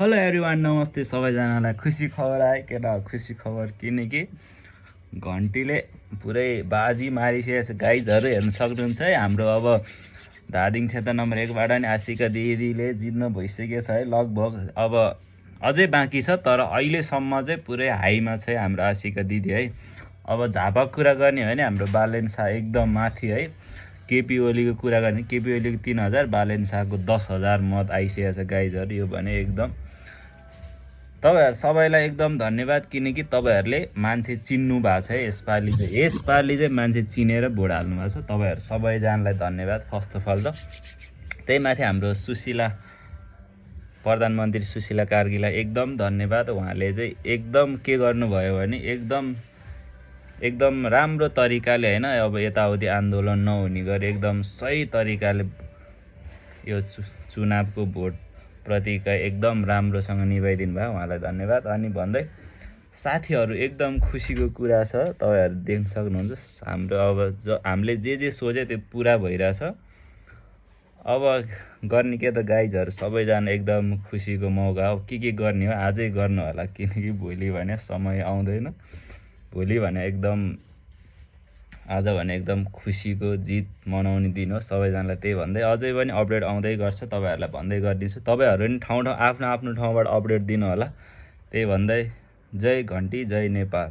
Hello everyone, नमस्ते सबैजनालाई। खुसी खबर आयो केटा, खुसी खबर। किनकि घन्टीले पुरै बाजी मारिसकेको छ। गाइजहरू हेर्न सक्नुहुन्छ है। हाम्रो अब धादिङ क्षेत्र नम्बर 1बाट नि आशिका दिदीले जित्न भइसकेको छ है लगभग। अब अझै बाँकी छ, तर अहिलेसम्म चाहिँ पुरै हाईमा छ हाम्रो आशिका दिदी है। अब झापक कुरा गर्ने हो भने हाम्रो बालेन शाह एकदम माथि है। केपी ओलीको कुरा गर्ने, केपी ओलीको 3000, बालेन शाहको 10,000 मत आइसकेको छ गाइजहरू। यो भने एकदम तपाईहरु सबैलाई एकदम धन्यवाद, किनकि तपाईहरुले मान्छे चिन्नु भएको छ। यसपालि चाहिँ मान्छे चिनेर भोट हाल्नु भएको छ। तपाईहरु सबैजनालाई धन्यवाद फर्स्ट अफ अल। त्यही माथि हाम्रो सुशीला प्रधानमन्त्री सुशीला कार्कीलाई एकदम धन्यवाद। उहाँले चाहिँ एकदम के गर्नुभयो भने एकदम राम्रो तरिकाले हैन, अब यताउति आन्दोलन नहुने गरी एकदम सही तरिकाले यो चुनावको भोट प्रतिका एकदम राम्रोसँग निभाइदिनु भयो। उहाँलाई धन्यवाद। अनि भन्दै साथीहरू एकदम खुसीको कुरा छ, तपाईहरु देख्न सक्नुहुन्छ। हाम्रो अब हामीले जे सोचे त्यो पुरा भइरहेछ। अब गर्ने के त गाइजहरू, सबैजना एकदम खुसीको मौका हो। के गर्ने हो आजै गर्नु होला, किनकि भोलि भने समय आउँदैन। भोलि भने आज भने एकदम खुसीको जित मनाउने दिन हो सबैजनालाई। त्यही भन्दै अझै पनि अपडेट आउँदै गर्छ, तपाईहरुलाई भन्दै गरिदिन्छु। तपाईहरु पनि ठाउँ आफ्नो ठाउँबाट अपडेट दिनु होला। त्यही भन्दै जय घन्टी, जय नेपाल।